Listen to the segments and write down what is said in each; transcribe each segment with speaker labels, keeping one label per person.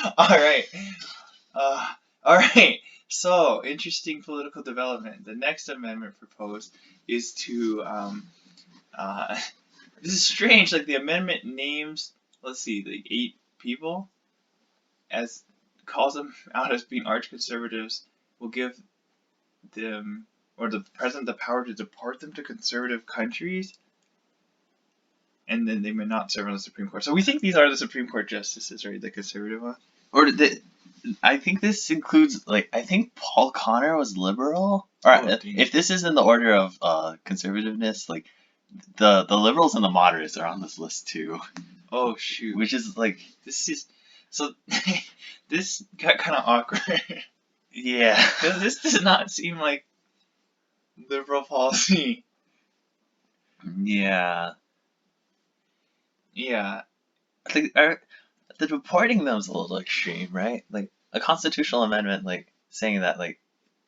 Speaker 1: All right. Uh, all right. So, interesting political development. The next amendment proposed is to uh, this is strange. Like the amendment names, let's see, the 8 people as calls them out as being arch conservatives. Will give them or the president the power to deport them to conservative countries, and then they may not serve on the Supreme Court. So we think these are the Supreme Court justices, right? The conservative ones.
Speaker 2: Or I think this includes like I think Paul Connor was liberal. Or if this is in the order of conservativeness, like the liberals and the moderates are on this list too.
Speaker 1: Oh shoot!
Speaker 2: Which is like
Speaker 1: this is so. This got kind of awkward.
Speaker 2: Yeah.
Speaker 1: Because this does not seem like liberal policy.
Speaker 2: Yeah.
Speaker 1: Yeah.
Speaker 2: Like, the reporting them is a little extreme, right? Like a constitutional amendment, like saying that like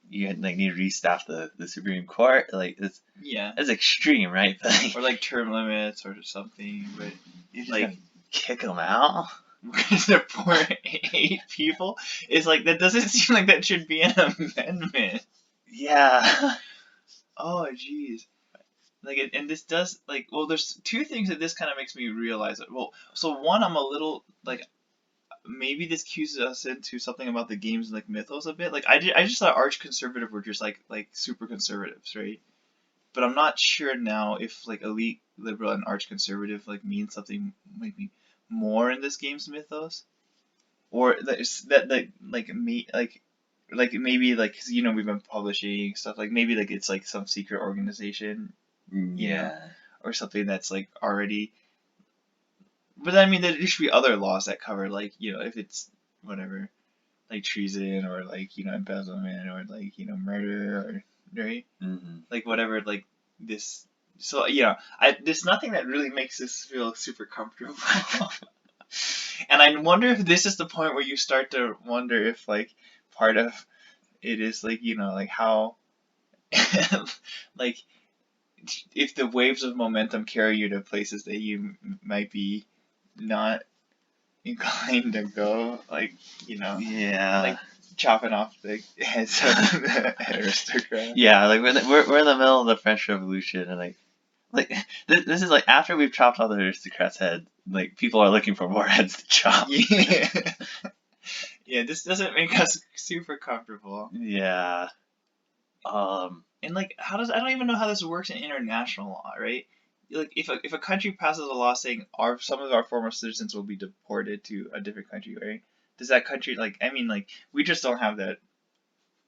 Speaker 2: you like need to restaff the Supreme Court, like it's extreme, right?
Speaker 1: Or like term limits or something, but
Speaker 2: you
Speaker 1: like
Speaker 2: kick them out.
Speaker 1: Deport 8 people is like that doesn't seem like that should be an amendment.
Speaker 2: Yeah.
Speaker 1: Oh jeez. Like and this does like well there's 2 things that this kind of makes me realize. Well, so one I'm a little like maybe this cues us into something about the game's like mythos a bit. Like I just thought arch conservative were just like super conservatives, right? But I'm not sure now if like elite liberal and arch conservative like means something maybe more in this game's mythos, or that like me like maybe like 'cause, we've been publishing stuff like maybe like it's like some secret organization, or something that's like already. But I mean, there should be other laws that cover like if it's whatever, like treason or like embezzlement or like murder or right, like whatever like this. So there's nothing that really makes this feel super comfortable. And I wonder if this is the point where you start to wonder if like part of it is like like how like if the waves of momentum carry you to places that you might be not inclined to go, like like chopping off the heads of the aristocrats.
Speaker 2: Yeah, like we're in the middle of the French Revolution, and like this is like after we've chopped all the aristocrats' heads, like people are looking for more heads to chop.
Speaker 1: Yeah. Yeah, this doesn't make us super comfortable.
Speaker 2: Yeah.
Speaker 1: And like, I don't even know how this works in international law, right? Like, if a country passes a law saying some of our former citizens will be deported to a different country, right? Does that country like? I mean, like, we just don't have that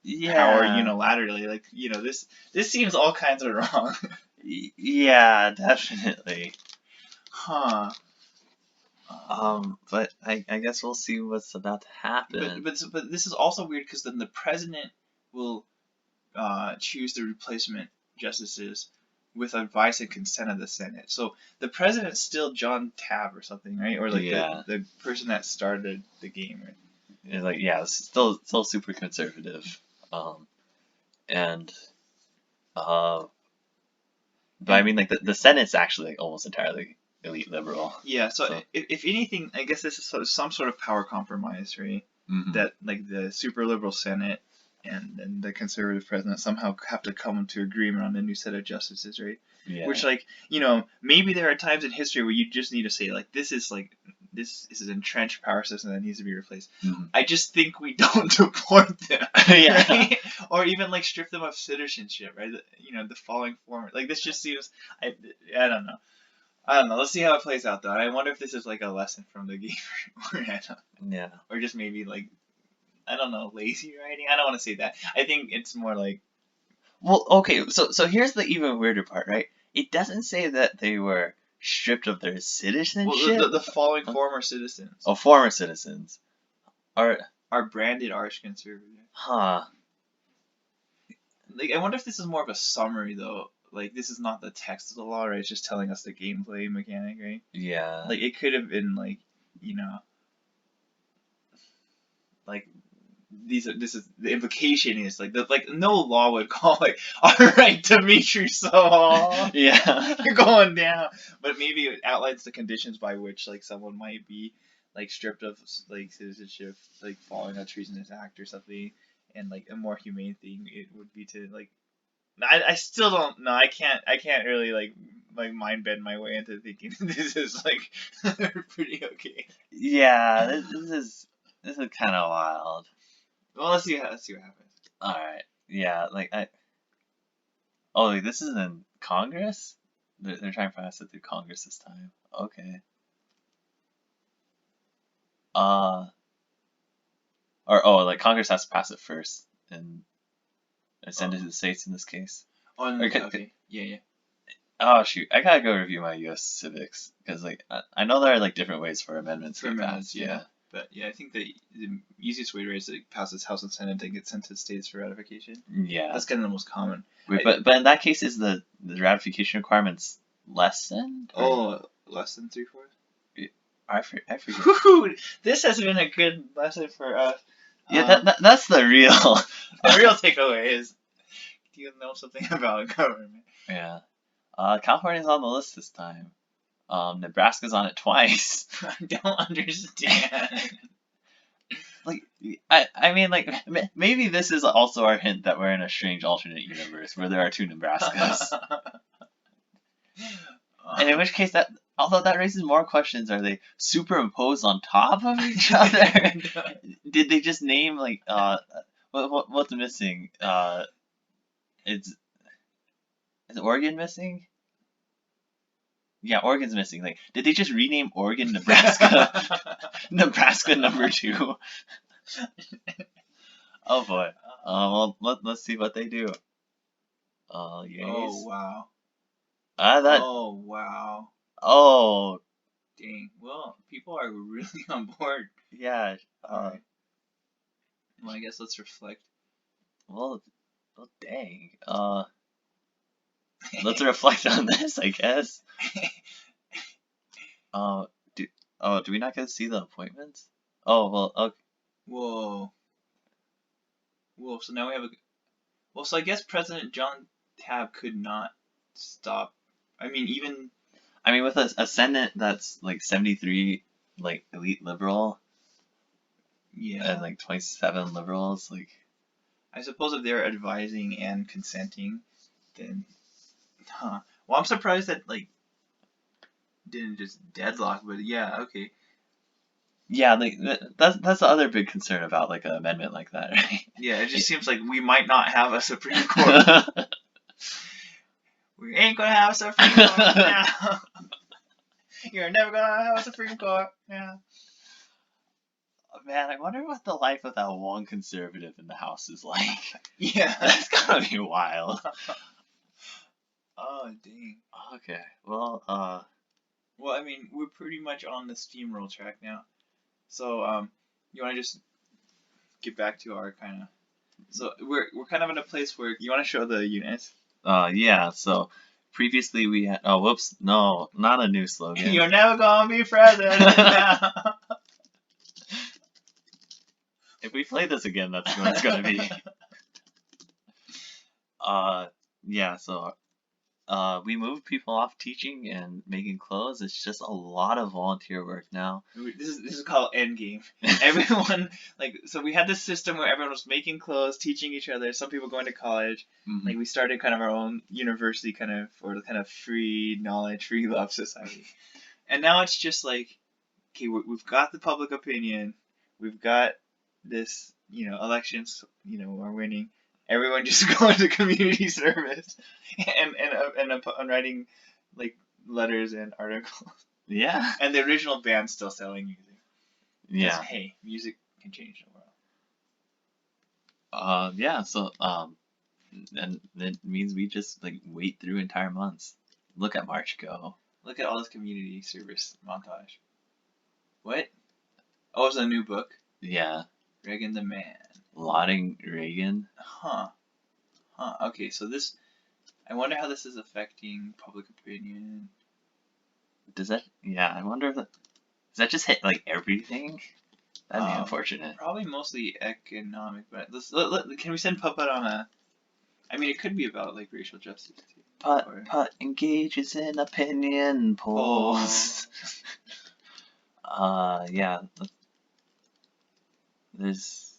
Speaker 1: power unilaterally. Like, this seems all kinds of wrong.
Speaker 2: Yeah, definitely.
Speaker 1: Huh.
Speaker 2: But I guess we'll see what's about to happen.
Speaker 1: But this is also weird because then the president will choose the replacement justices with advice and consent of the Senate. So the president's still John Tabb or something, right? Or like the person that started the game, right?
Speaker 2: And like it's still super conservative. And but I mean like the Senate's actually like almost entirely elite liberal.
Speaker 1: Yeah, so if anything, I guess this is some sort of power compromise, right? That like the super liberal Senate and the conservative president somehow have to come to agreement on a new set of justices, right?
Speaker 2: Yeah.
Speaker 1: Which like maybe there are times in history where you just need to say like this is an entrenched power system that needs to be replaced. I just think we don't deport them, right? Or even like strip them of citizenship, right? The following form, like this just seems I don't know. Let's see how it plays out, though. I wonder if this is like a lesson from the game, or just maybe like I don't know, lazy writing. I don't want to say that. I think it's more like.
Speaker 2: Well, okay. So here's the even weirder part, right? It doesn't say that they were stripped of their citizenship.
Speaker 1: Well, the following former citizens.
Speaker 2: Oh, former citizens
Speaker 1: are branded arch conservative.
Speaker 2: Huh.
Speaker 1: Like I wonder if this is more of a summary though. Like this is not the text of the law, right? It's just telling us the gameplay mechanic, right?
Speaker 2: Yeah.
Speaker 1: Like it could have been like, like this is the implication is like no law would call like all right, Dimitri, so you're going down, but maybe it outlines the conditions by which like someone might be like stripped of like citizenship, like following a treasonous act or something, and like a more humane thing it would be to like. I still don't know. I can't really like mind bend my way into thinking this is like pretty okay.
Speaker 2: Yeah, this is kind of wild.
Speaker 1: Well, let's see what happens.
Speaker 2: All right. Yeah, like oh, like this is in Congress? They're trying to pass it through Congress this time. Okay. Uh, or oh, like Congress has to pass it first and send it to the states in this case.
Speaker 1: Oh,
Speaker 2: Or
Speaker 1: okay. Yeah.
Speaker 2: oh shoot, I gotta go review my U.S. civics because like I know there are like different ways for amendments to
Speaker 1: For
Speaker 2: get
Speaker 1: amendments,
Speaker 2: passed.
Speaker 1: yeah. But yeah, I think the easiest way to raise it passes House and Senate and gets sent to states for ratification.
Speaker 2: Yeah.
Speaker 1: That's kind of the most common.
Speaker 2: Wait, but in that case, is the ratification requirements lessened?
Speaker 1: Oh, less than 3/4?
Speaker 2: I forget.
Speaker 1: Whew, this has been a good lesson for us.
Speaker 2: Yeah, that's the real
Speaker 1: the real takeaway is, do you know something about government?
Speaker 2: Yeah. California's on the list this time. Nebraska's on it twice.
Speaker 1: I don't understand.
Speaker 2: Like, I mean, like, maybe this is also our hint that we're in a strange alternate universe where there are two Nebraskas. And in which case, although that raises more questions, are they superimposed on top of each other? Did they just name like what's missing? Is Oregon missing? Yeah, Oregon's missing. Like, did they just rename Oregon Nebraska? Nebraska number 2. Oh boy. Well, let's see what they do. Yes.
Speaker 1: Oh wow.
Speaker 2: That.
Speaker 1: Oh wow.
Speaker 2: Oh.
Speaker 1: Dang. Well, people are really on board.
Speaker 2: Yeah.
Speaker 1: Alright. Well, I guess let's reflect.
Speaker 2: Well, dang. Let's reflect on this, I guess. Do we not get to see the appointments? Oh well. Okay.
Speaker 1: Whoa. So now we have a. Well, so I guess President John Tabb could not stop. I mean, even.
Speaker 2: I mean, with a Senate that's like 73, like elite liberal.
Speaker 1: Yeah.
Speaker 2: And like 27 liberals, like.
Speaker 1: I suppose if they're advising and consenting, then. Huh. Well, I'm surprised that like. Didn't just deadlock, but yeah, okay.
Speaker 2: Yeah, like that's the other big concern about like an amendment like that, right?
Speaker 1: Yeah, it just seems like we might not have a Supreme Court. We ain't gonna have a Supreme Court now. You're never gonna have a Supreme Court now.
Speaker 2: Man, I wonder what the life of that one conservative in the House is like.
Speaker 1: Yeah,
Speaker 2: that's gotta be wild.
Speaker 1: Oh dang.
Speaker 2: Okay, well,
Speaker 1: Well, I mean, we're pretty much on the steamroll track now. So, you want to just get back to our kind of. So we're kind of in a place where you want to show the units.
Speaker 2: Yeah. So previously we had. Oh, whoops! No, not a new slogan.
Speaker 1: You're never gonna be president now.
Speaker 2: If we play this again, that's what it's gonna be. Yeah. So. We moved people off teaching and making clothes. It's just a lot of volunteer work now.
Speaker 1: This is called endgame. Everyone so we had this system where everyone was making clothes, teaching each other. Some people going to college.
Speaker 2: Mm-hmm.
Speaker 1: Like we started kind of our own university, kind of for kind of free knowledge, free love society. And now it's just like, okay, we've got the public opinion, we've got this, elections, we're winning. Everyone just go into community service and writing like letters and articles.
Speaker 2: Yeah.
Speaker 1: And the original band's still selling music.
Speaker 2: Yeah.
Speaker 1: Hey, music can change the
Speaker 2: world. Yeah. So and it means we just like wait through entire months. Look at March go.
Speaker 1: Look at all this community service montage. What? Oh, it's a new book.
Speaker 2: Yeah.
Speaker 1: Reagan the Man.
Speaker 2: Lauding Reagan.
Speaker 1: Huh. Okay, so this. I wonder how this is affecting public opinion.
Speaker 2: Does that? Yeah, I wonder if does that just hit like everything? That'd be unfortunate.
Speaker 1: Probably mostly economic, but can we send Puppet on a? I mean, it could be about like racial justice too.
Speaker 2: Putt engages in opinion polls. Yeah. There's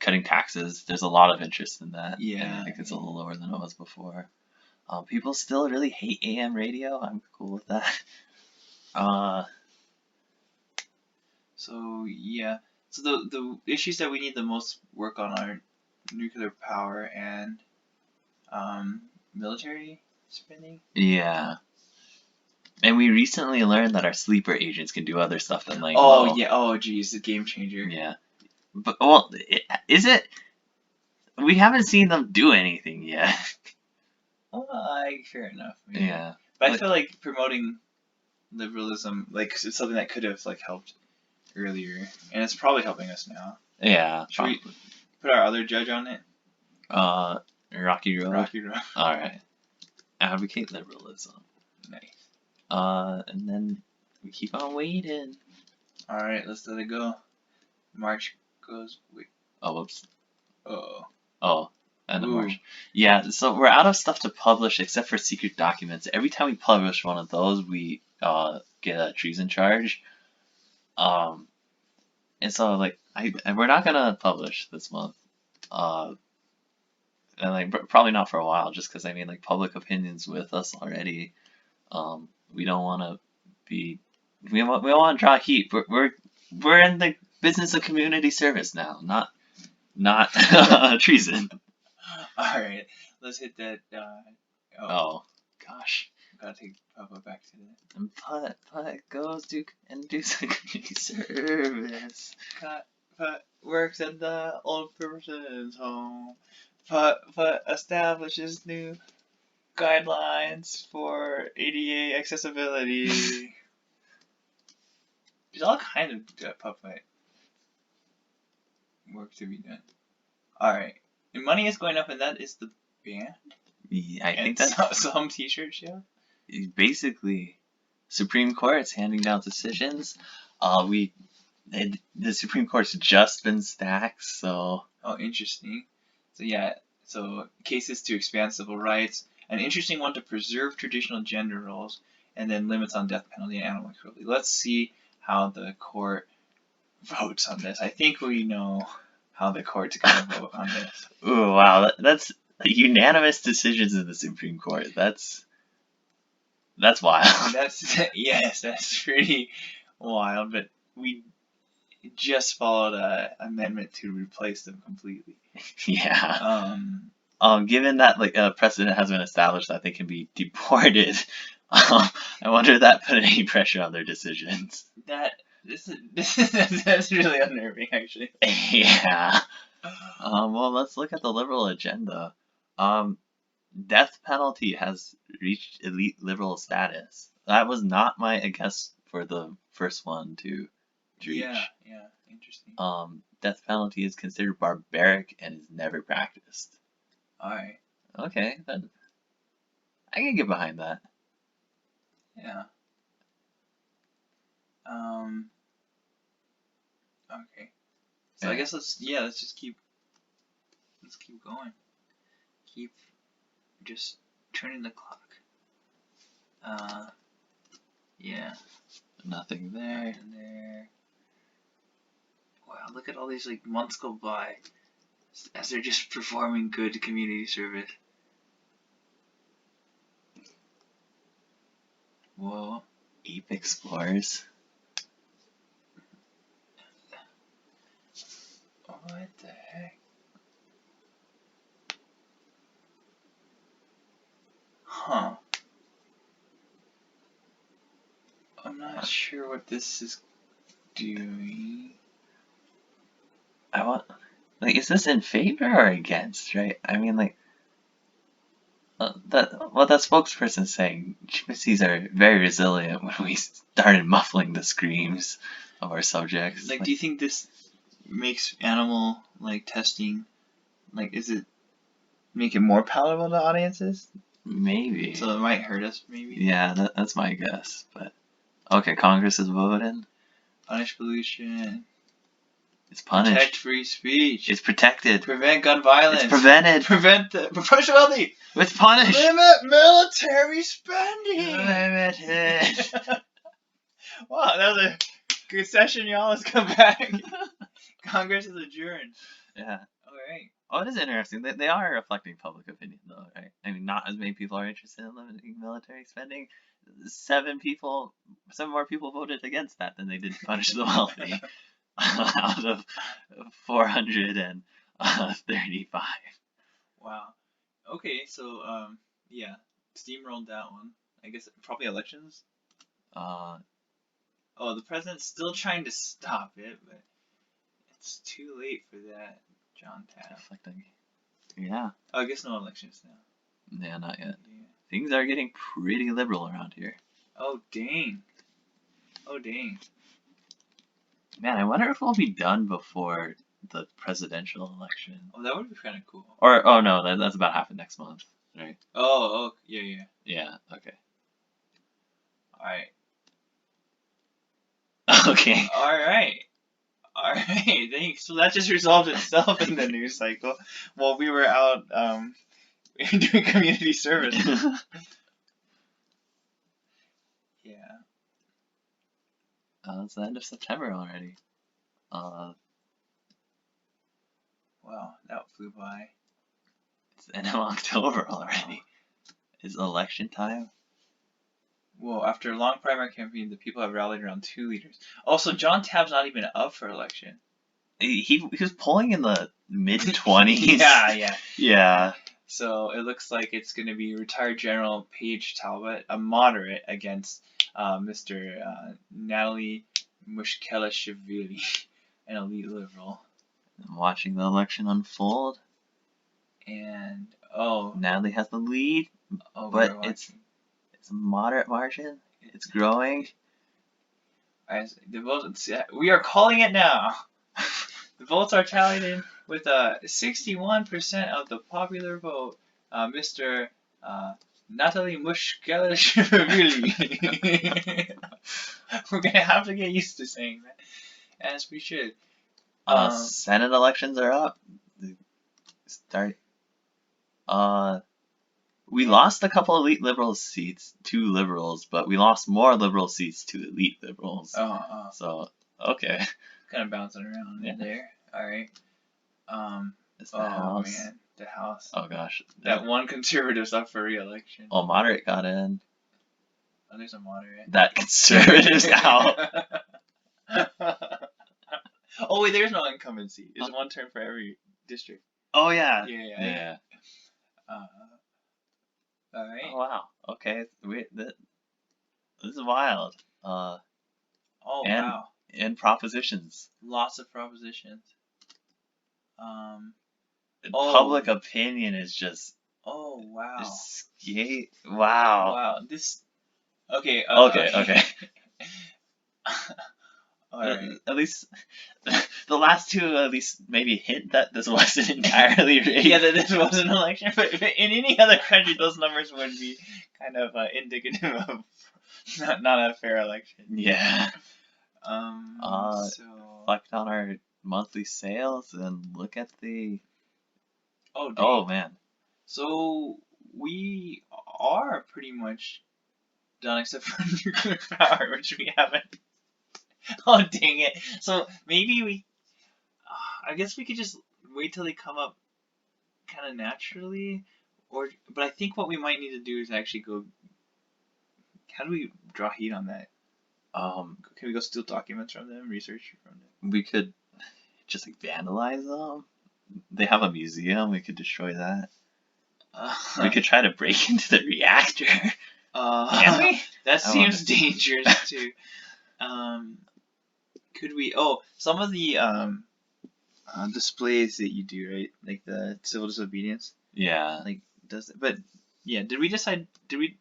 Speaker 2: cutting taxes. There's a lot of interest in that.
Speaker 1: Yeah.
Speaker 2: And I think it's a little lower than it was before. People still really hate AM radio. I'm cool with that.
Speaker 1: So yeah. So the issues that we need the most work on are nuclear power and military spending.
Speaker 2: Yeah. And we recently learned that our sleeper agents can do other stuff than laying
Speaker 1: Oh
Speaker 2: low.
Speaker 1: yeah. Oh geez, the game changer.
Speaker 2: Yeah. But well, is it? We haven't seen them do anything yet.
Speaker 1: Fair enough. Maybe.
Speaker 2: Yeah.
Speaker 1: But I feel like promoting liberalism, like, it's something that could have like helped earlier, and it's probably helping us now.
Speaker 2: Yeah.
Speaker 1: Should we put our other judge on it?
Speaker 2: Rocky Road.
Speaker 1: Rocky Road.
Speaker 2: All right. Advocate liberalism.
Speaker 1: Nice.
Speaker 2: And then we keep on waiting.
Speaker 1: All right, let's let it go. March goes. Wait.
Speaker 2: Oh, whoops.
Speaker 1: Oh.
Speaker 2: End of March. Yeah, so we're out of stuff to publish except for secret documents. Every time we publish one of those, we get a treason charge. And so like we're not gonna publish this month. And like probably not for a while, just because I mean like public opinion's with us already. We don't want to be. We want to draw heat. We're in the business of community service now, not treason.
Speaker 1: All right, let's hit that.
Speaker 2: Oh gosh.
Speaker 1: Gotta take Papa back to that.
Speaker 2: And Putt goes to and do some community service.
Speaker 1: Putt works at the old person's home. Putt establishes new guidelines for ADA accessibility. There's all kind of Putt work to be done. All right, and money is going up, and that is the band.
Speaker 2: Yeah, I think that's
Speaker 1: some T-shirts. Yeah.
Speaker 2: Basically, Supreme Court's handing down decisions. The Supreme Court's just been stacked, so.
Speaker 1: Oh, interesting. So yeah, so cases to expand civil rights, an interesting one to preserve traditional gender roles, and then limits on death penalty and animal cruelty. Let's see how the court votes on this. I think we know how the court's gonna vote on this.
Speaker 2: Ooh, wow, that's unanimous decisions in the Supreme Court. That's wild.
Speaker 1: That's pretty wild, but we just followed an amendment to replace them completely.
Speaker 2: Yeah. Given that like a precedent has been established that they can be deported, I wonder if that put any pressure on their decisions.
Speaker 1: That's really unnerving, actually.
Speaker 2: Yeah. Well, let's look at the liberal agenda. Death penalty has reached elite liberal status. That was not my guess for the first one to reach.
Speaker 1: Yeah, interesting.
Speaker 2: Death penalty is considered barbaric and is never practiced.
Speaker 1: Alright.
Speaker 2: Okay, then I can get behind that.
Speaker 1: Yeah. Okay. So I guess let's just keep going. Keep just turning the clock. Yeah.
Speaker 2: Nothing there.
Speaker 1: Wow, look at all these like months go by as they're just performing good community service. Whoa.
Speaker 2: Ape Explorers.
Speaker 1: What the heck? Huh. I'm not sure what this is doing.
Speaker 2: Is this in favor or against, right? I mean, like, that spokesperson's saying, chimpanzees are very resilient when we started muffling the screams of our subjects.
Speaker 1: Like, do you think this makes animal, like, testing, like, is it make it more palatable to audiences?
Speaker 2: Maybe.
Speaker 1: So it might hurt us, maybe?
Speaker 2: Yeah, that's my guess, but. Okay, Congress is voting.
Speaker 1: Punish pollution.
Speaker 2: It's punished.
Speaker 1: Protect free speech.
Speaker 2: It's protected.
Speaker 1: Prevent gun violence.
Speaker 2: It's prevented.
Speaker 1: Prevent the professionality.
Speaker 2: It's punished.
Speaker 1: Limit military spending.
Speaker 2: Limited.
Speaker 1: Wow, that was Good session, y'all. Let's come back. Congress is adjourned.
Speaker 2: Yeah.
Speaker 1: All right.
Speaker 2: Oh, it is interesting. They are reflecting public opinion, though, right? I mean, not as many people are interested in limiting military spending. 7 more people voted against that than they did to punish the wealthy out of 435.
Speaker 1: Wow. Okay, so yeah, steamrolled that one. I guess probably elections.
Speaker 2: Uh,
Speaker 1: Oh, the president's still trying to stop it, but it's too late for that, John Taft.
Speaker 2: reflecting. Yeah.
Speaker 1: Oh, I guess no elections now.
Speaker 2: Yeah, not yet.
Speaker 1: Yeah.
Speaker 2: Things are getting pretty liberal around here.
Speaker 1: Oh dang. Oh dang.
Speaker 2: Man, I wonder if we'll be done before the presidential election.
Speaker 1: Oh, that would be kind of cool.
Speaker 2: Or, oh no, that's about half of next month, right?
Speaker 1: Oh, yeah.
Speaker 2: Yeah, okay.
Speaker 1: All right.
Speaker 2: Okay.
Speaker 1: All right. Thanks. So that just resolved itself in the news cycle while we were out doing community service. Yeah.
Speaker 2: It's the end of September already.
Speaker 1: Wow, that flew by.
Speaker 2: It's the end of October already. It's election time.
Speaker 1: Whoa, after a long primary campaign, the people have rallied around 2 leaders. Also, John Tabb's not even up for election.
Speaker 2: He was polling in the mid-20s.
Speaker 1: Yeah.
Speaker 2: Yeah.
Speaker 1: So it looks like it's going to be retired General Paige Talbot, a moderate, against Mr. Natalie Mushkelashvili, an elite liberal.
Speaker 2: I'm watching the election unfold.
Speaker 1: And
Speaker 2: Natalie has the lead, but it's a moderate margin. It's growing.
Speaker 1: The votes, we are calling it now. The votes are tallied in with 61% of the popular vote. Mr. Natalie Mushkelashvili. We're gonna have to get used to saying that, as we should.
Speaker 2: Senate elections are up. We lost a couple elite liberal seats to liberals, but we lost more liberal seats to elite liberals. So, okay.
Speaker 1: Kind of bouncing around in there. All right.
Speaker 2: It's the House.
Speaker 1: Man, the House.
Speaker 2: Oh gosh.
Speaker 1: That one conservative's up for re-election.
Speaker 2: Oh, moderate got in.
Speaker 1: Oh, there's a moderate.
Speaker 2: That conservative's out.
Speaker 1: Oh wait, there's no incumbency. It's one term for every district.
Speaker 2: Oh yeah.
Speaker 1: Yeah. All right.
Speaker 2: Oh wow. Okay. This is wild.
Speaker 1: Wow.
Speaker 2: And propositions.
Speaker 1: Lots of propositions.
Speaker 2: Public opinion is just.
Speaker 1: Oh wow.
Speaker 2: Wow.
Speaker 1: Wow. This. Okay.
Speaker 2: Okay.
Speaker 1: Alright.
Speaker 2: At least the last two at least maybe hint that this wasn't entirely rigged.
Speaker 1: Yeah, that this was an election, but in any other country, those numbers would be kind of indicative of not a fair election.
Speaker 2: Yeah.
Speaker 1: So
Speaker 2: reflect on our monthly sales and look at the.
Speaker 1: Oh, dang.
Speaker 2: Oh man.
Speaker 1: So we are pretty much done except for nuclear power, which we haven't. Oh dang it! So maybe I guess we could just wait till they come up, kind of naturally, but I think what we might need to do is actually go. How do we draw heat on that? Can we go steal documents from them, research from them?
Speaker 2: We could just vandalize them. They have a museum. We could destroy that. We could try to break into the reactor. Can we?
Speaker 1: That seems dangerous too. Could we? Oh, some of the displays that you do, right? Like the civil disobedience.
Speaker 2: Yeah.
Speaker 1: Like but yeah. Did we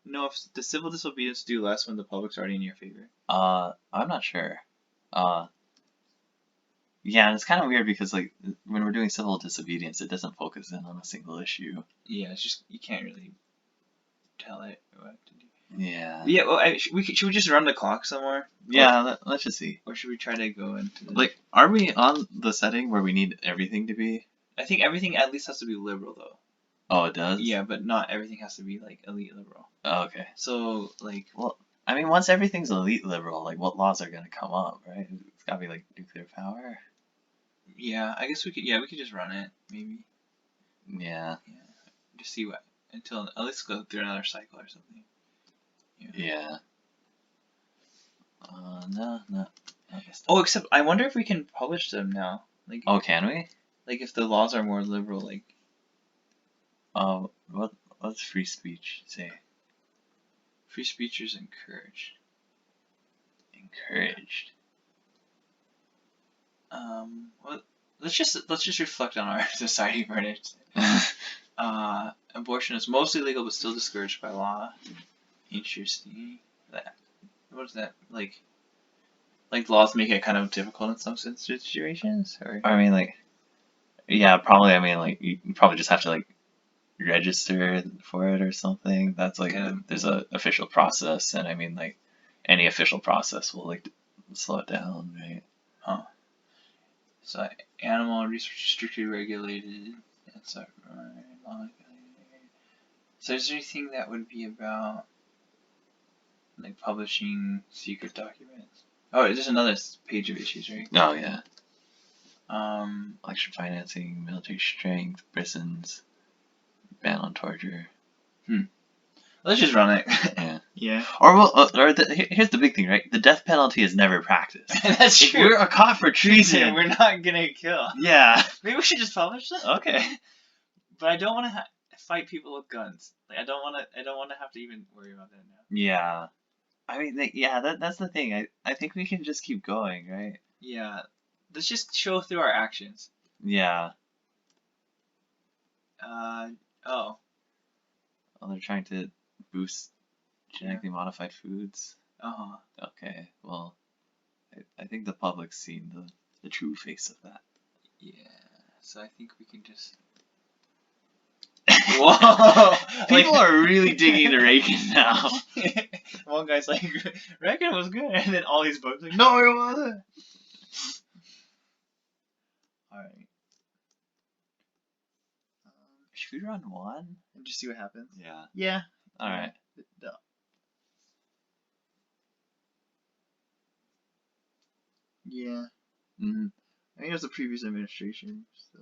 Speaker 1: know if the civil disobedience do less when the public's already in your favor?
Speaker 2: I'm not sure. Yeah, and it's kind of weird because when we're doing civil disobedience, it doesn't focus in on a single issue.
Speaker 1: Yeah, it's just you can't really tell it what to do.
Speaker 2: Yeah.
Speaker 1: Yeah. Well, should we just run the clock somewhere?
Speaker 2: Yeah. Let's just see.
Speaker 1: Or should we try to go into
Speaker 2: are we on the setting where we need everything to be?
Speaker 1: I think everything at least has to be liberal though.
Speaker 2: Oh, it does.
Speaker 1: Yeah, but not everything has to be elite liberal.
Speaker 2: Oh, okay.
Speaker 1: So
Speaker 2: I mean, once everything's elite liberal, like what laws are gonna come up, right? It's gotta be like nuclear power.
Speaker 1: Yeah, I guess we could. Yeah, we could just run it, maybe.
Speaker 2: Yeah.
Speaker 1: Yeah. Just see what until at least go through another cycle or something.
Speaker 2: Yeah. No.
Speaker 1: Oh, except I wonder if we can publish them now. Like.
Speaker 2: Oh, can we?
Speaker 1: Like if the laws are more liberal, like.
Speaker 2: What's free speech say?
Speaker 1: Free speech is encouraged.
Speaker 2: Encouraged.
Speaker 1: Well, let's just reflect on our society for a minute. Abortion is mostly legal but still discouraged by law. Interesting. What is that like? Like laws make it kind of difficult in some situations, or
Speaker 2: I mean, like, yeah, probably. I mean, like, you probably just have to like register for it or something. That's like there's a official process, and I mean, like, any official process will like slow it down, right?
Speaker 1: Huh. So animal research is strictly regulated. So is there anything that would be about like publishing secret documents? Oh, there's another page of issues, right?
Speaker 2: Oh yeah.
Speaker 1: Election
Speaker 2: financing, military strength, prisons, ban on torture.
Speaker 1: Let's just run it.
Speaker 2: Yeah.
Speaker 1: Yeah.
Speaker 2: Here's the big thing, right? The death penalty is never practiced.
Speaker 1: That's
Speaker 2: if
Speaker 1: true.
Speaker 2: We're caught for treason.
Speaker 1: We're not gonna kill.
Speaker 2: Yeah.
Speaker 1: Maybe we should just publish this.
Speaker 2: Okay.
Speaker 1: But I don't want to fight people with guns. Like I don't want to have to even worry about that now.
Speaker 2: Yeah. I mean, that's the thing. I think we can just keep going, right?
Speaker 1: Yeah. Let's just show through our actions.
Speaker 2: Yeah.
Speaker 1: Oh,
Speaker 2: they're trying to boost genetically modified foods.
Speaker 1: Uh-huh.
Speaker 2: Okay, well, I think the public's seen the true face of that.
Speaker 1: Yeah, so I think we can just... Whoa!
Speaker 2: People are really digging the Reagan now.
Speaker 1: One guy's like, Reagan was good, and then all these books like, no, it wasn't. Alright.
Speaker 2: Should we run one?
Speaker 1: And just see what happens?
Speaker 2: Yeah.
Speaker 1: Yeah.
Speaker 2: Alright.
Speaker 1: Yeah. I think it was the previous administration, so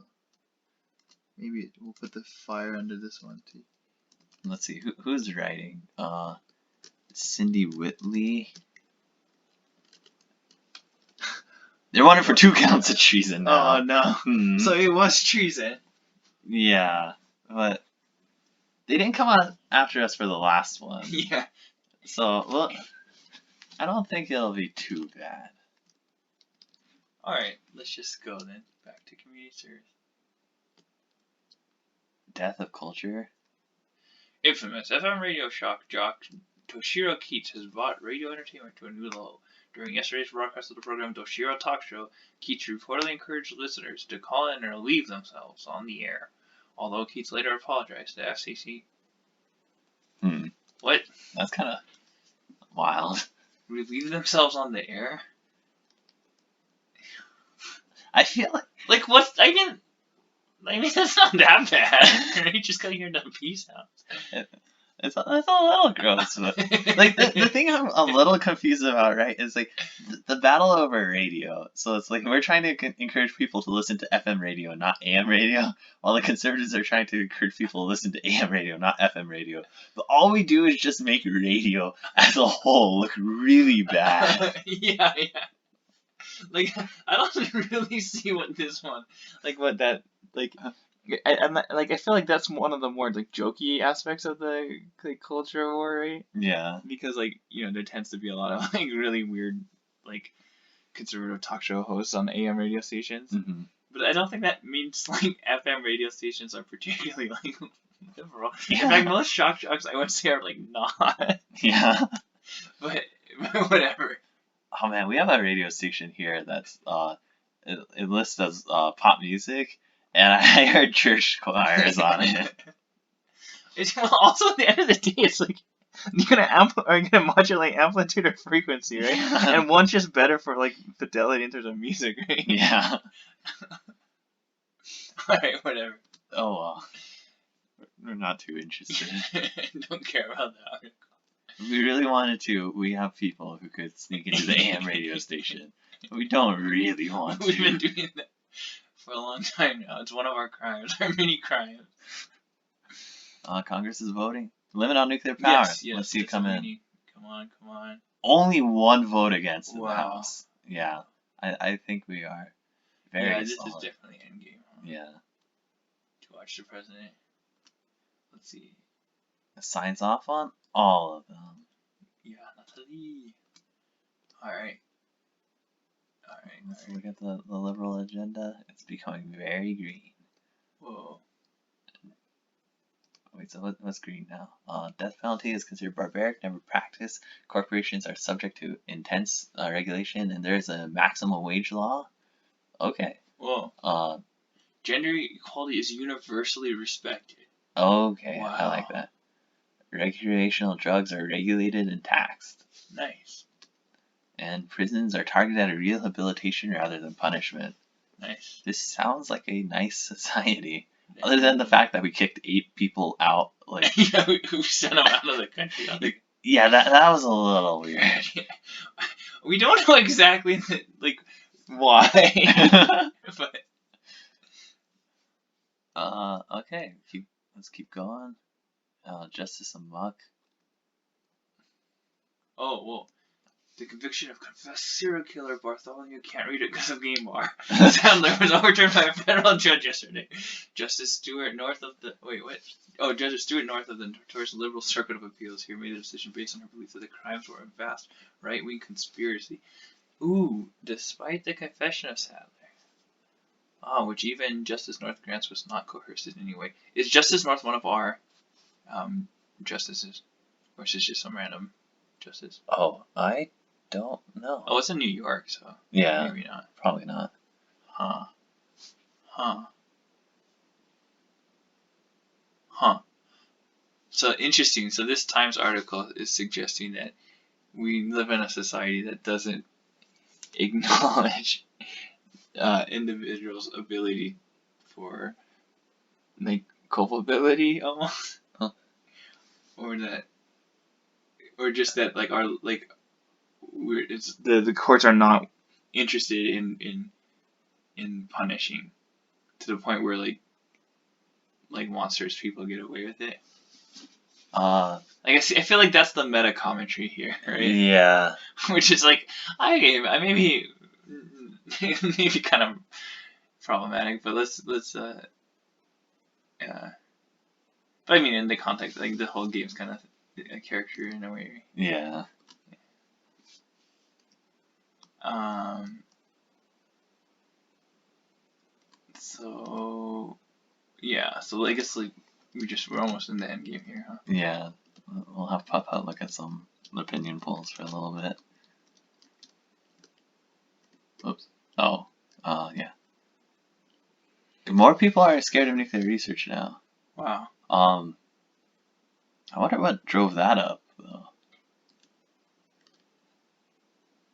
Speaker 1: maybe we'll put the fire under this one too.
Speaker 2: Let's see, who's writing? Cindy Whitley. They're wanted for 2 counts of treason now.
Speaker 1: Oh no. So it was treason.
Speaker 2: Yeah, but they didn't come on after us for the last one.
Speaker 1: Yeah.
Speaker 2: So, well, I don't think it'll be too bad.
Speaker 1: Alright, let's just go then. Back to community service.
Speaker 2: Death of culture?
Speaker 1: Infamous FM radio shock jock Toshiro Keats has brought radio entertainment to a new level. During yesterday's broadcast of the program Toshiro Talk Show, Keats reportedly encouraged listeners to call in and relieve themselves on the air. Although Keats later apologized to FCC. What?
Speaker 2: That's kind of wild.
Speaker 1: Relieve themselves on the air?
Speaker 2: I feel
Speaker 1: like what? I mean, that's not that bad. You just gotta hear the peace sounds.
Speaker 2: It's a little gross, but like the thing I'm a little confused about, right, is like the battle over radio. So it's like we're trying to encourage people to listen to FM radio, not AM radio, while the conservatives are trying to encourage people to listen to AM radio, not FM radio. But all we do is just make radio as a whole look really bad.
Speaker 1: Yeah. Like I don't really see what this one, like what that, like. I feel like that's one of the more like jokey aspects of the like culture war, right?
Speaker 2: Yeah.
Speaker 1: Because like there tends to be a lot of like really weird like conservative talk show hosts on AM radio stations.
Speaker 2: Mm-hmm.
Speaker 1: But I don't think that means like FM radio stations are particularly like liberal.
Speaker 2: Yeah.
Speaker 1: In fact, most shock jocks I would say are like not.
Speaker 2: Yeah.
Speaker 1: But whatever.
Speaker 2: Oh man, we have a radio station here that's it lists as pop music. And I heard church choirs on it.
Speaker 1: It's also at the end of the day, it's like you're gonna modulate amplitude or frequency, right? And one's just better for like fidelity in terms of music, right?
Speaker 2: Yeah.
Speaker 1: Alright, whatever.
Speaker 2: Oh well. We're not too interested.
Speaker 1: Don't care about that.
Speaker 2: If we really wanted to, we have people who could sneak into the AM radio station. We don't really want to.
Speaker 1: We've been doing that for a long time now. It's one of our crimes, our mini crimes.
Speaker 2: Congress is voting. Limit on nuclear power.
Speaker 1: Yes,
Speaker 2: Let's see it come in.
Speaker 1: Come on.
Speaker 2: Only one vote against in the
Speaker 1: Wow.
Speaker 2: House. Yeah, I think we are very
Speaker 1: Yeah, this
Speaker 2: solid.
Speaker 1: is definitely endgame. Huh?
Speaker 2: Yeah.
Speaker 1: To watch the president. Let's see.
Speaker 2: Signs off on all of them.
Speaker 1: Yeah, Natalie. Alright.
Speaker 2: Let's look at the liberal agenda. It's becoming very green.
Speaker 1: Whoa.
Speaker 2: Wait, so what's green now? Death penalty is considered barbaric, never practiced. Corporations are subject to intense regulation, and there is a maximum wage law. Okay.
Speaker 1: Whoa. Gender equality is universally respected.
Speaker 2: Okay,
Speaker 1: Wow.
Speaker 2: I like that. Recreational drugs are regulated and taxed.
Speaker 1: Nice.
Speaker 2: And prisons are targeted at rehabilitation rather than punishment.
Speaker 1: Nice.
Speaker 2: This sounds like a nice society. Other than the fact that we kicked 8 people out, like
Speaker 1: yeah, who sent them out of the country.
Speaker 2: Yeah, that was a little weird.
Speaker 1: We don't know exactly like why. But
Speaker 2: okay, let's keep going. Justice Amok.
Speaker 1: Oh, well. The conviction of confessed serial killer Bartholomew, can't read it because of Game Bar, Sandler was overturned by a federal judge yesterday. Justice Stewart North of the Justice Stewart North of the notorious Liberal Circuit of Appeals here made a decision based on her belief that the crimes were a vast right-wing conspiracy. Ooh, despite the confession of Sandler. Which even Justice North grants was not coerced in any way. Is Justice North one of our justices, or is this just some random justice?
Speaker 2: Oh, I don't know.
Speaker 1: Oh, it's in New York, so
Speaker 2: yeah,
Speaker 1: maybe not.
Speaker 2: Probably not.
Speaker 1: Huh. So interesting. So this Times article is suggesting that we live in a society that doesn't acknowledge individuals' ability for like culpability almost, or just that like our like it's the courts are not interested in punishing to the point where like monsters people get away with it. I feel like that's the meta commentary here, right?
Speaker 2: Yeah.
Speaker 1: Which is like I maybe kind of problematic, but let's yeah. But I mean, in the context, like the whole game's kind of a character in a way.
Speaker 2: Yeah.
Speaker 1: So yeah. So I guess like we're almost in the end game here, huh?
Speaker 2: Yeah. We'll have Papa look at some opinion polls for a little bit. Oops. Oh. Yeah. More people are scared of nuclear research now.
Speaker 1: Wow.
Speaker 2: I wonder what drove that up, though.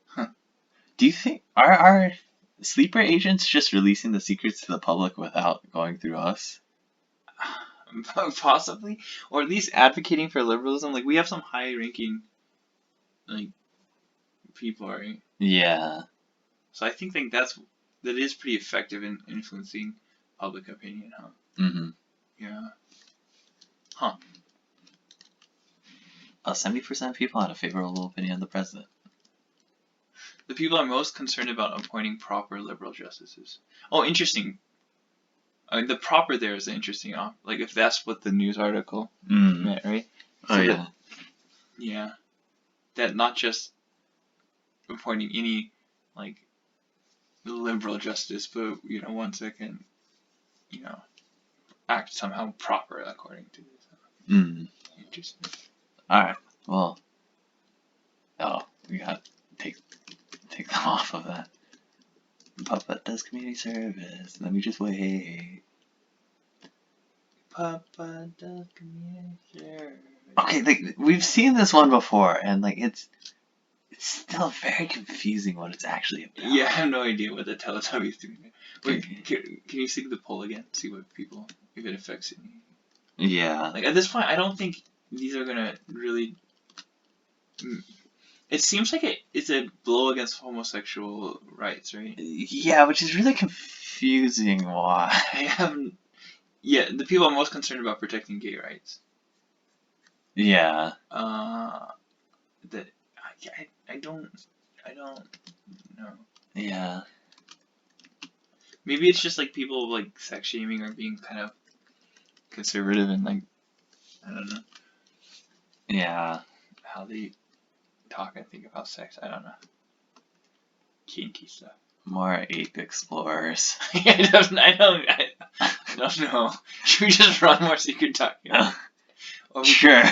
Speaker 1: Huh.
Speaker 2: Do you think are sleeper agents just releasing the secrets to the public without going through us?
Speaker 1: Possibly, or at least advocating for liberalism. Like we have some high-ranking, like people, right?
Speaker 2: Yeah.
Speaker 1: So I think that is pretty effective in influencing public opinion, huh?
Speaker 2: Mm-hmm.
Speaker 1: Yeah. Huh.
Speaker 2: 70% of people had a favorable opinion of the president.
Speaker 1: The people are most concerned about appointing proper liberal justices. Oh, interesting. I mean, the proper there is interesting, like if that's what the news article meant, right?
Speaker 2: So yeah.
Speaker 1: Yeah. That not just appointing any, like, liberal justice, but, ones that can, act somehow proper according to this. Interesting.
Speaker 2: Alright, well. We gotta take them off of that. Papa does community service. Let me just wait.
Speaker 1: Papa does community service.
Speaker 2: Okay, like, we've seen this one before, and like it's still very confusing what it's actually about.
Speaker 1: Yeah, I have no idea what the Teletubbies doing there. Wait, can you see the poll again? See what people, if it affects any.
Speaker 2: Yeah.
Speaker 1: Like at this point, I don't think these are gonna really It seems like it's a blow against homosexual rights, right?
Speaker 2: Yeah, which is really confusing. Why?
Speaker 1: I haven't. Yeah, the people I'm most concerned about protecting gay rights.
Speaker 2: Yeah.
Speaker 1: That I don't know.
Speaker 2: Yeah.
Speaker 1: Maybe it's just like people like sex shaming or being kind of conservative and like I don't know.
Speaker 2: Yeah.
Speaker 1: How they talk and think about sex. I don't know. Kinky stuff.
Speaker 2: More ape explorers.
Speaker 1: I don't know. Should we just run more secret talk?
Speaker 2: Sure.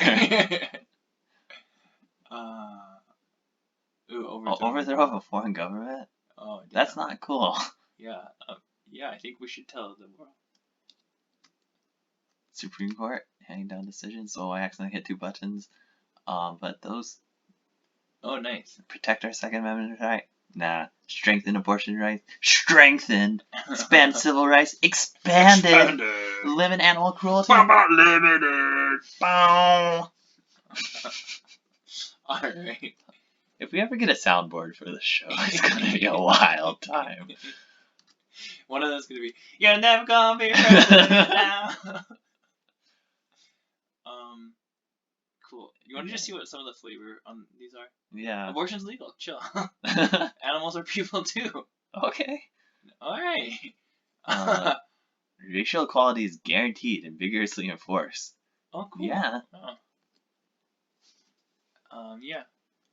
Speaker 2: Overthrow of a foreign government?
Speaker 1: Oh, damn.
Speaker 2: That's not cool.
Speaker 1: Yeah. Yeah, I think we should tell the world.
Speaker 2: Supreme Court handing down decisions. So I accidentally hit 2 buttons. But those.
Speaker 1: Oh, nice.
Speaker 2: Protect our Second Amendment right? Nah. Strengthen abortion rights. Strengthened. Expand civil rights. Expanded. Limit animal cruelty.
Speaker 1: Limited. Bow. Alright.
Speaker 2: If we ever get a soundboard for the show, it's gonna be a wild time.
Speaker 1: One of those gonna be, you're never gonna be president now. Cool. You want to just see what some of the flavor on these are?
Speaker 2: Yeah.
Speaker 1: Abortion's legal. Chill. Animals are people too.
Speaker 2: Okay.
Speaker 1: Alright.
Speaker 2: Racial equality is guaranteed and vigorously enforced.
Speaker 1: Oh, cool.
Speaker 2: Yeah.
Speaker 1: Yeah.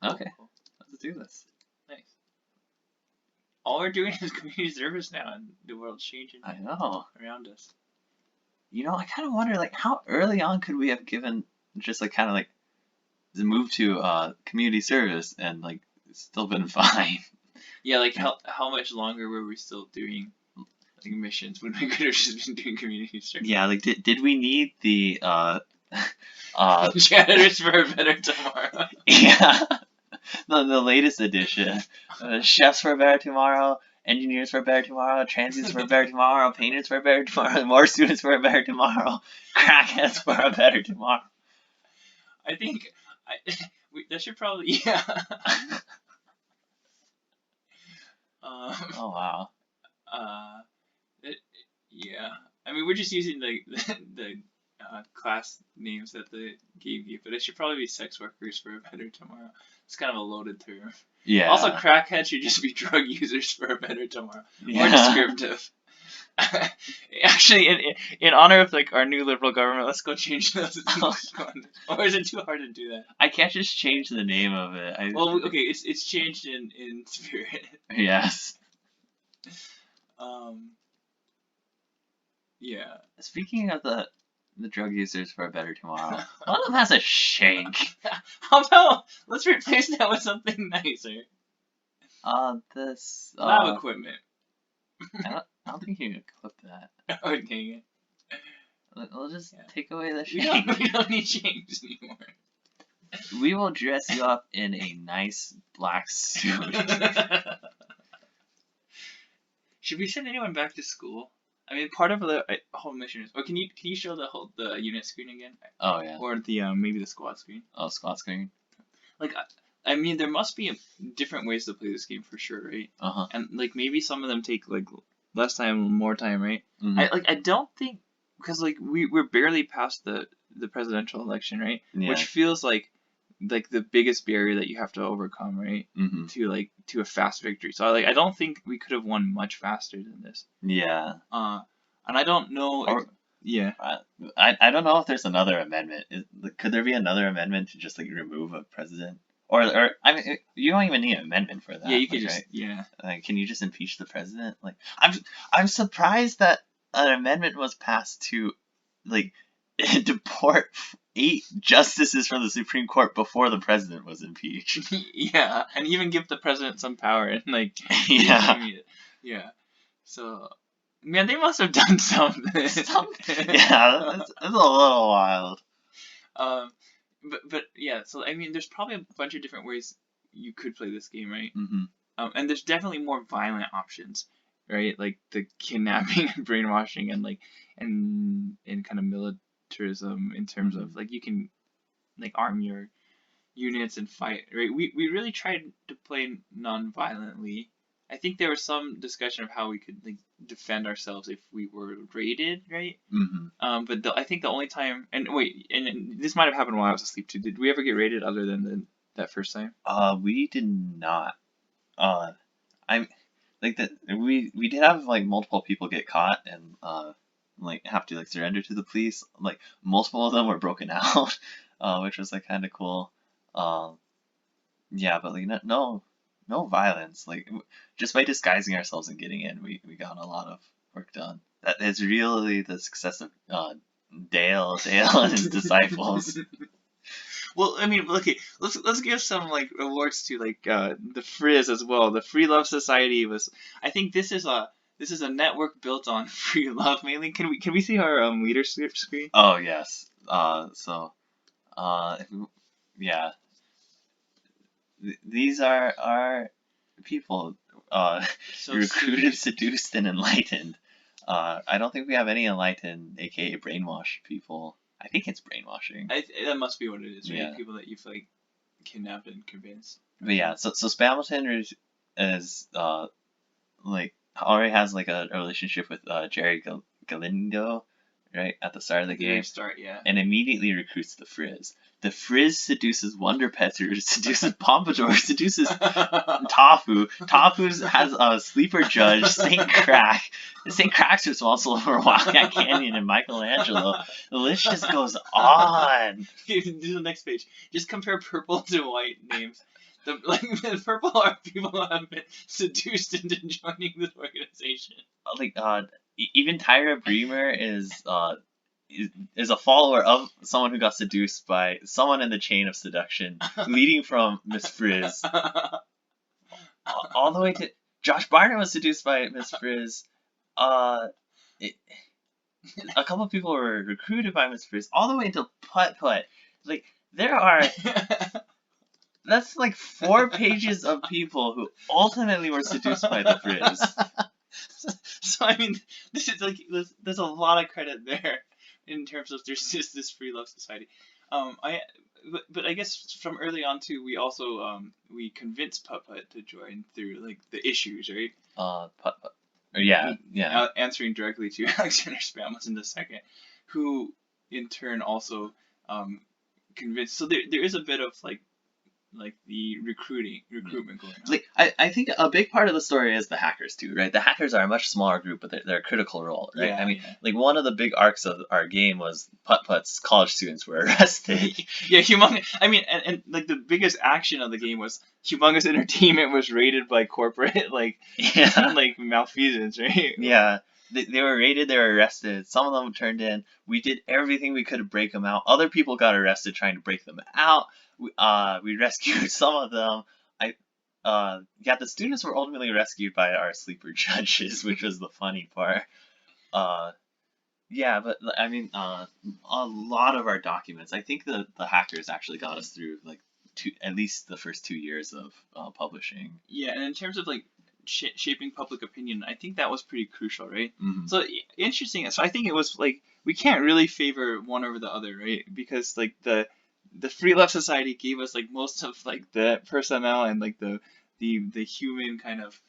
Speaker 2: Okay.
Speaker 1: Cool.
Speaker 2: Let's do this.
Speaker 1: Nice. All we're doing is community service now, and the world's changing.
Speaker 2: I know.
Speaker 1: Around us.
Speaker 2: You know, I kind of wonder, like, how early on could we have given just, like, kind of, like, the move to community service and, like, it's still been fine.
Speaker 1: Yeah, like, how much longer were we still doing, like, missions when we could have just been doing community service?
Speaker 2: Yeah, like, did we need the,
Speaker 1: Janitors for a better tomorrow.
Speaker 2: Yeah. The latest edition. Chefs for a better tomorrow, engineers for a better tomorrow, transients for a better tomorrow, painters for a better tomorrow, more students for a better tomorrow, crackheads for a better tomorrow.
Speaker 1: I think that should probably, yeah.
Speaker 2: Oh wow.
Speaker 1: Yeah. I mean, we're just using the class names that they gave you, but it should probably be sex workers for a better tomorrow. It's kind of a loaded term.
Speaker 2: Yeah.
Speaker 1: Also, crackheads should just be drug users for a better tomorrow.
Speaker 2: Yeah.
Speaker 1: More descriptive. Actually, in honor of like our new liberal government, let's go change those. Or is it too hard to do that?
Speaker 2: I can't just change the name of it.
Speaker 1: Well, okay, it's changed in spirit.
Speaker 2: Yes.
Speaker 1: Yeah.
Speaker 2: Speaking of the drug users for a better tomorrow, one of them has a shank.
Speaker 1: How about let's replace that with something nicer?
Speaker 2: This
Speaker 1: lab equipment.
Speaker 2: I don't think you can equip that.
Speaker 1: Oh, dang it.
Speaker 2: We'll just take away the shank.
Speaker 1: We don't need shanks anymore.
Speaker 2: We will dress you up in a nice black suit.
Speaker 1: Should we send anyone back to school? I mean, part of the whole mission is. Or can you show the unit screen again?
Speaker 2: Oh yeah.
Speaker 1: Or the maybe the squad screen.
Speaker 2: Oh, squad screen.
Speaker 1: Like, I mean, there must be different ways to play this game for sure, right? And like maybe some of them take like less time, more time, right?
Speaker 2: Mm-hmm.
Speaker 1: I don't think because like we're barely past the presidential election, right?
Speaker 2: Yeah.
Speaker 1: Which feels like the biggest barrier that you have to overcome, right?
Speaker 2: Mm-hmm.
Speaker 1: To a fast victory. So I don't think we could have won much faster than this.
Speaker 2: Yeah.
Speaker 1: And I don't know. Yeah.
Speaker 2: I don't know if there's another amendment. Could there be another amendment to just like remove a president? Or I mean, you don't even need an amendment for that.
Speaker 1: Yeah, you can
Speaker 2: like,
Speaker 1: just
Speaker 2: right?
Speaker 1: yeah.
Speaker 2: Like, can you just impeach the president? Like, I'm surprised that an amendment was passed to, like, deport 8 justices from the Supreme Court before the president was impeached.
Speaker 1: Yeah, and even give the president some power and like
Speaker 2: yeah.
Speaker 1: Yeah. So, man, they must have done something.
Speaker 2: Yeah, that's a little wild.
Speaker 1: But yeah, so I mean, there's probably a bunch of different ways you could play this game, right?
Speaker 2: Mm-hmm.
Speaker 1: And there's definitely more violent options, right? Like the kidnapping and brainwashing and like and kind of militarism in terms of like you can like arm your units and fight, right? We really tried to play non-violently. I think there was some discussion of how we could like defend ourselves if we were raided, right? But I think the only time, and wait, and this might have happened while I was asleep too. Did we ever get raided other than that first time?
Speaker 2: We did not. I'm like that. We did have like multiple people get caught and like have to like surrender to the police. Like multiple of them were broken out, which was like kind of cool. Um, yeah, but like no violence. Like just by disguising ourselves and getting in, we got a lot of work done. That is really the success of Dale and his disciples.
Speaker 1: Well, I mean, okay, let's give some like awards to like the Frizz as well. The Free Love Society was. I think this is a network built on free love mainly. Can we see our leadership screen?
Speaker 2: Oh yes. If yeah, these are our people.
Speaker 1: So
Speaker 2: Recruited, seduced, and enlightened. I don't think we have any enlightened, aka brainwashed people. I think it's brainwashing.
Speaker 1: That must be what it is, right?
Speaker 2: Yeah.
Speaker 1: People that you've like kidnapped and convinced.
Speaker 2: But yeah, so Spamilton is like already has like a relationship with Jerry Galindo, right at the start of the game.
Speaker 1: Start, yeah.
Speaker 2: And immediately recruits the Frizz. The Frizz seduces Wonder Pets, who seduces Pompadour, seduces Tofu. Tofu has a sleeper judge, Saint Crack. Saint Crack's responsible for Wildcat Canyon and Michelangelo. The list just goes on.
Speaker 1: Do the next page. Just compare purple to white names. The purple are people who have been seduced into joining this organization.
Speaker 2: Like even Tyra Bremer is a follower of someone who got seduced by someone in the chain of seduction, leading from Miss Frizz all the way to Josh Barnett was seduced by Miss Frizz. A couple of people were recruited by Miss Frizz, all the way to Putt Putt. Like there are. That's like 4 pages of people who ultimately were seduced by the Frizz.
Speaker 1: So I mean, this is like there's a lot of credit there in terms of there's just this free love society. But I guess from early on too, we also we convinced Putt Putt to join through like the issues, right?
Speaker 2: Putt Putt. Yeah.
Speaker 1: Answering directly to Alexander Spamless in a second, who in turn also convinced. So there is a bit of like the recruitment going on.
Speaker 2: Like I think a big part of the story is the hackers too, right? The hackers are a much smaller group, but they're a critical role, right?
Speaker 1: Yeah,
Speaker 2: I mean, like one of the big arcs of our game was Putt Putt's college students were arrested.
Speaker 1: Yeah, Humongous. I mean, and like the biggest action of the game was Humongous Entertainment was raided by corporate like malfeasance, right?
Speaker 2: Yeah. They were raided, they were arrested. Some of them turned in. We did everything we could to break them out. Other people got arrested trying to break them out. We rescued some of them. The students were ultimately rescued by our sleeper judges, which was the funny part. Yeah, but I mean, a lot of our documents. I think the hackers actually got us through like at least the first 2 years of publishing.
Speaker 1: Yeah, and in terms of like shaping public opinion, I think that was pretty crucial, right?
Speaker 2: Mm-hmm.
Speaker 1: So interesting. So I think it was like we can't really favor one over the other, right? Because like the Free Love Society gave us like most of like the personnel and like the human kind of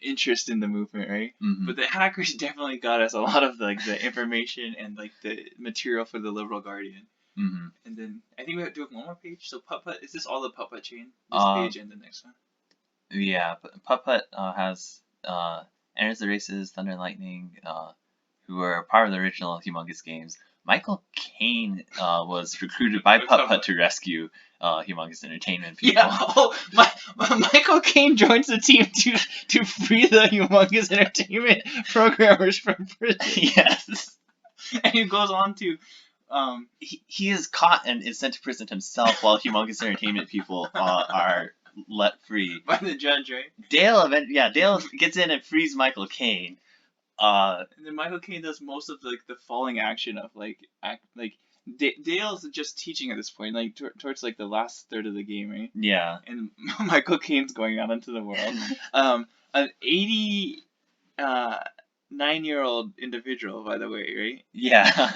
Speaker 1: interest in the movement, right?
Speaker 2: Mm-hmm.
Speaker 1: But the hackers definitely got us a lot of like the information and like the material for the Liberal Guardian.
Speaker 2: Mm-hmm.
Speaker 1: And then I think we have to do one more page. So Putt Putt, is this all the Putt Putt chain? This page and the next one.
Speaker 2: Yeah, Putt Putt has enters the races, Thunder and Lightning, who were part of the original Humongous games. Michael Caine was recruited by Putt Putt to rescue Humongous Entertainment people.
Speaker 1: Yeah, Michael Caine joins the team to free the Humongous Entertainment programmers from prison.
Speaker 2: Yes.
Speaker 1: And he goes on to
Speaker 2: he is caught and is sent to prison himself while Humongous Entertainment people are let free
Speaker 1: by the judge, right?
Speaker 2: Dale gets in and frees Michael Caine.
Speaker 1: And then Michael Caine does most of like the falling action of Dale's just teaching at this point, like towards like the last third of the game, right?
Speaker 2: Yeah.
Speaker 1: And Michael Caine's going out into the world. An 89-year-old individual, by the way, right?
Speaker 2: Yeah.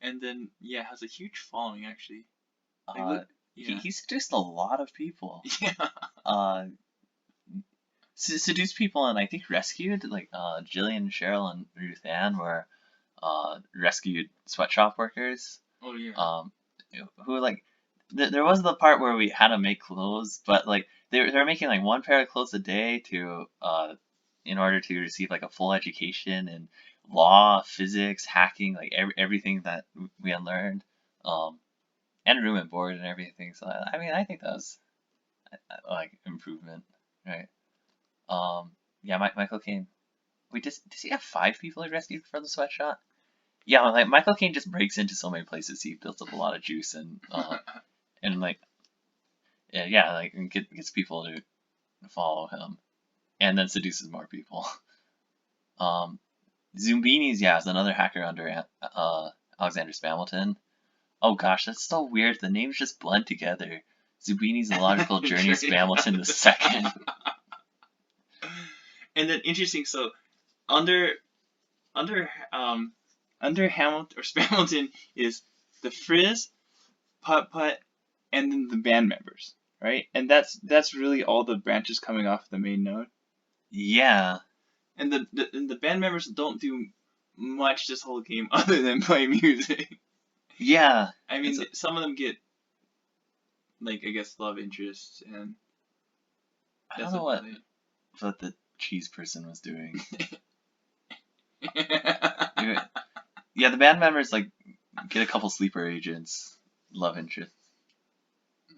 Speaker 1: And then yeah, has a huge following actually. Like
Speaker 2: Uh,
Speaker 1: look, yeah,
Speaker 2: he seduced a lot of people.
Speaker 1: yeah.
Speaker 2: Uh, seduced people and I think rescued like Jillian, Cheryl, and Ruth Ann were rescued sweatshop workers.
Speaker 1: Oh yeah.
Speaker 2: Who like there was the part where we had to make clothes, but like they were making like one pair of clothes a day to in order to receive like a full education in law, physics, hacking, like everything that we had learned, um, and room and board and everything. So I mean I think that was like improvement, right? Yeah, Michael Caine. Wait, does he have 5 people he rescued from the sweatshop? Yeah, like Michael Caine just breaks into so many places. He builds up a lot of juice and like yeah, like and gets people to follow him, and then seduces more people. Um, Zumbinis, yeah, is another hacker under Alexander Spamilton. Oh gosh, that's so weird. The names just blend together. Zumbini's The Logical Journey of Spamilton the Second.
Speaker 1: And then interesting. So under under under Hamilton or Spamilton is the Frizz, Putt Putt, and then the band members, right? And that's really all the branches coming off the main node.
Speaker 2: Yeah.
Speaker 1: And the band members don't do much this whole game other than play music.
Speaker 2: Yeah.
Speaker 1: I mean, some of them get like I guess love interests and.
Speaker 2: I don't know what the cheese person was doing. Yeah, the band members like get a couple sleeper agents, love interests,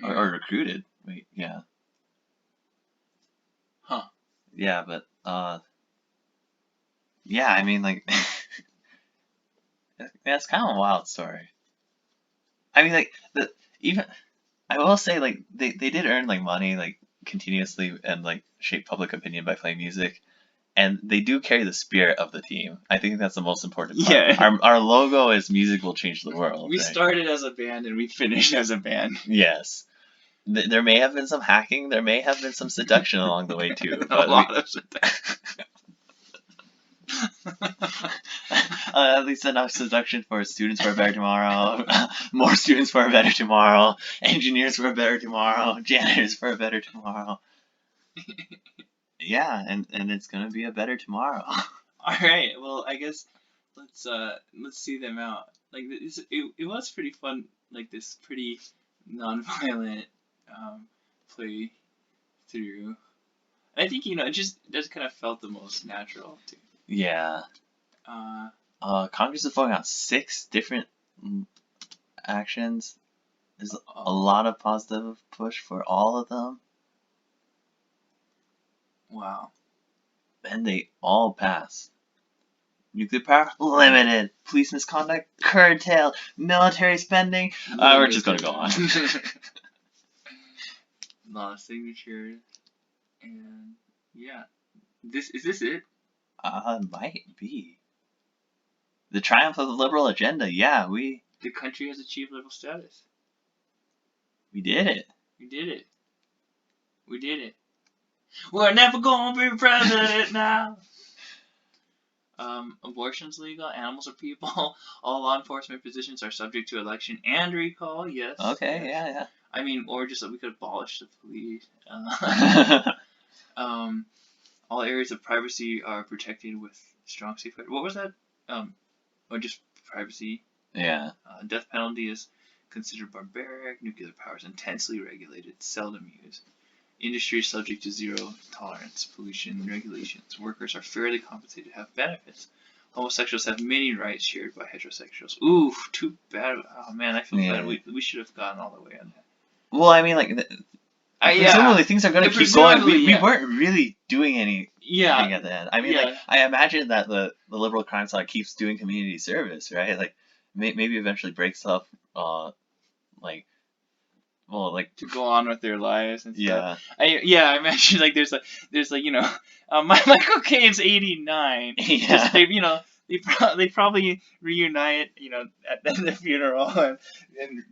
Speaker 2: or recruited. Wait, yeah.
Speaker 1: Huh.
Speaker 2: Yeah, but yeah, I mean like that's kind of a wild story. I mean like even I will say like they did earn like money like continuously and like shape public opinion by playing music. And they do carry the spirit of the team. I think that's the most important part.
Speaker 1: Yeah.
Speaker 2: Our logo is music will change the world.
Speaker 1: We
Speaker 2: right?
Speaker 1: started as a band and we finished as a band.
Speaker 2: Yes. There may have been some hacking. There may have been some seduction along the way too.
Speaker 1: A lot of seduction.
Speaker 2: At least enough seduction for students for a better tomorrow, more students for a better tomorrow, engineers for a better tomorrow, janitors for a better tomorrow. Yeah, and it's gonna be a better tomorrow.
Speaker 1: All right. Well, I guess let's see them out. Like it was pretty fun. Like this pretty non-violent play through. I think it just kind of felt the most natural too.
Speaker 2: Yeah. Congress is voting on 6 different actions. There's a lot of positive push for all of them.
Speaker 1: Wow.
Speaker 2: And they all pass. Nuclear power limited. Police misconduct curtailed. Military spending. We're just gonna go on.
Speaker 1: A lot of signatures, and yeah, is this it?
Speaker 2: Might be. The triumph of the liberal agenda. Yeah,
Speaker 1: the country has achieved liberal status.
Speaker 2: We did it.
Speaker 1: We did it. We did it. We're never gonna be president now. Abortion's legal. Animals are people. All law enforcement positions are subject to election and recall. Yes.
Speaker 2: Okay.
Speaker 1: Yes.
Speaker 2: Yeah.
Speaker 1: I mean, or just we could abolish the police. All areas of privacy are protected with strong safeguards. What was that? Or just privacy.
Speaker 2: Yeah.
Speaker 1: Death penalty is considered barbaric. Nuclear power is intensely regulated, seldom used. Industry is subject to zero tolerance pollution regulations. Workers are fairly compensated, have benefits. Homosexuals have many rights shared by heterosexuals. Ooh, too bad. Oh man, I feel bad. We should have gotten all the way on that.
Speaker 2: Well, I mean, like, presumably things are going to keep going. We weren't really doing anything at the end. I mean, like, I imagine that the liberal crime side keeps doing community service, right? Like, maybe eventually breaks up, like, well, like
Speaker 1: to go on with their lives and
Speaker 2: stuff.
Speaker 1: I imagine like there's Michael Caine's 89.
Speaker 2: Yeah.
Speaker 1: They probably reunite, at the funeral, and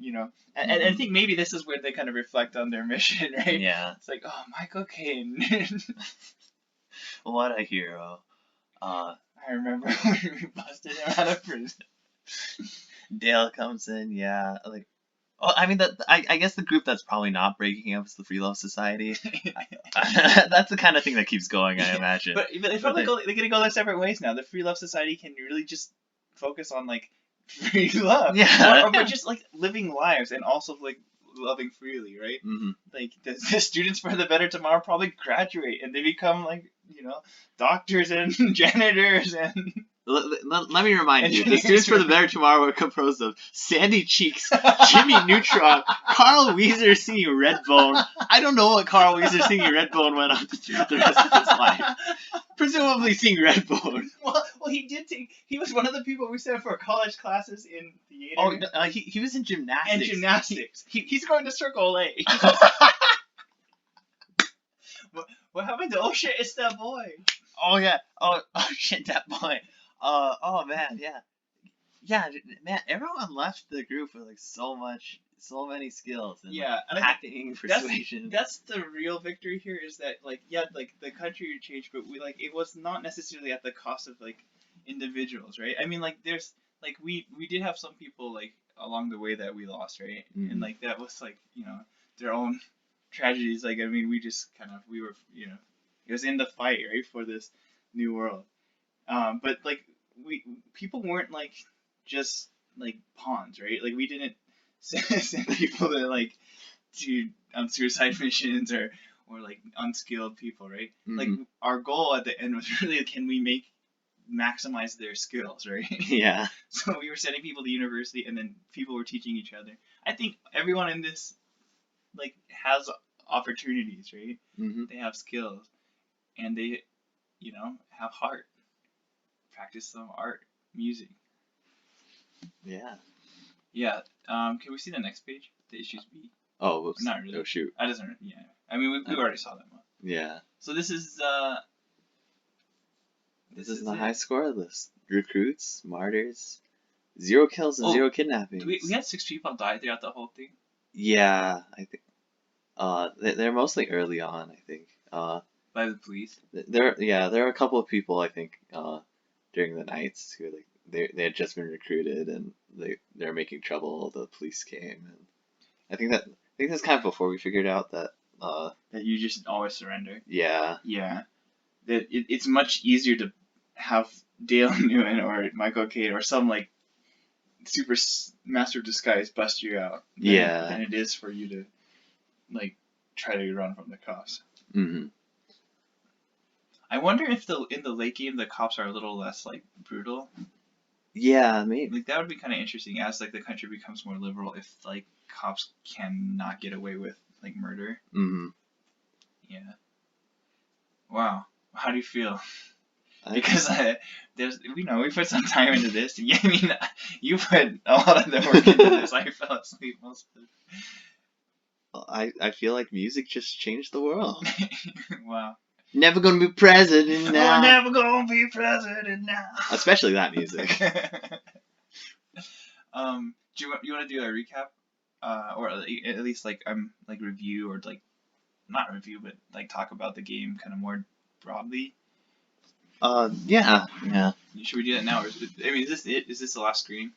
Speaker 1: and I think maybe this is where they kind of reflect on their mission, right?
Speaker 2: Yeah.
Speaker 1: It's like, oh, Michael Caine.
Speaker 2: What a hero.
Speaker 1: I remember when we busted him out of prison.
Speaker 2: Dale comes in, yeah. Like, oh, I mean, I guess the group that's probably not breaking up is the Free Love Society. That's the kind of thing that keeps going, I imagine.
Speaker 1: But they probably they're gonna go their separate ways now. The Free Love Society can really just focus on like free love, or just like living lives and also like loving freely, right?
Speaker 2: Mm-hmm.
Speaker 1: Like the students for the Better Tomorrow probably graduate and they become like doctors and janitors and.
Speaker 2: Let me remind you, the students for the Better Tomorrow were composed of Sandy Cheeks, Jimmy Neutron, Carl Weezer singing Redbone. I don't know what Carl Weezer singing Redbone went on to do the rest of his life. Presumably singing Redbone.
Speaker 1: Well, he was one of the people we sent for college classes in theater.
Speaker 2: Oh, he was in gymnastics.
Speaker 1: And gymnastics. He's going to Circle A. What happened to, oh shit, it's that boy.
Speaker 2: Oh yeah, oh shit, that boy. Oh man, yeah, man. Everyone left the group with like so many skills. And,
Speaker 1: and
Speaker 2: acting, persuasion.
Speaker 1: That's the real victory here. Is that like the country changed, but it was not necessarily at the cost of like individuals, right? I mean, like there's like we did have some people like along the way that we lost, right?
Speaker 2: Mm-hmm.
Speaker 1: And like that was like their own tragedies. Like I mean, we were it was in the fight, right, for this new world. But like people weren't like just like pawns, right? Like we didn't send people to like do suicide missions or like unskilled people, right?
Speaker 2: Mm-hmm.
Speaker 1: Like our goal at the end was really can we maximize their skills, right?
Speaker 2: Yeah.
Speaker 1: So we were sending people to university and then people were teaching each other. I think everyone in this like has opportunities, right?
Speaker 2: Mm-hmm.
Speaker 1: They have skills and they have heart. Practice some art, music.
Speaker 2: Yeah.
Speaker 1: Yeah. Can we see the next page? The issues B.
Speaker 2: Oh, whoops.
Speaker 1: Not really.
Speaker 2: Oh shoot.
Speaker 1: That doesn't. Yeah. I mean, we already saw that one.
Speaker 2: Yeah.
Speaker 1: So this is
Speaker 2: This is the high score list. Recruits, martyrs, 0 kills and 0 kidnappings.
Speaker 1: We had 6 people die throughout the whole thing.
Speaker 2: Yeah, I think. They're mostly early on, I think.
Speaker 1: By the police.
Speaker 2: There are a couple of people I think during the nights who like they had just been recruited and they're making trouble. The police came, and I think that's kind of before we figured out that
Speaker 1: that you just always surrender.
Speaker 2: Yeah.
Speaker 1: Yeah. That it's much easier to have Dale Newman or Michael Caine or some like super master of disguise bust you out. Than it is for you to like try to run from the cops.
Speaker 2: Mm-hmm.
Speaker 1: I wonder if in the late game the cops are a little less like brutal.
Speaker 2: Yeah, maybe.
Speaker 1: Like that would be kind of interesting as like the country becomes more liberal if like cops cannot get away with like murder.
Speaker 2: Mm-hmm.
Speaker 1: Yeah. Wow. How do you feel? Because we put some time into this. Yeah, I mean, you put a lot of the work into this. I fell asleep most of it.
Speaker 2: I feel like music just changed the world.
Speaker 1: Wow.
Speaker 2: Never gonna be president now.
Speaker 1: We're never gonna be president now.
Speaker 2: Especially that music.
Speaker 1: Do you want to do a recap, or at least like review or like not review but like talk about the game kind of more broadly?
Speaker 2: Yeah.
Speaker 1: Should we do that now? Is this it? Is this the last screen?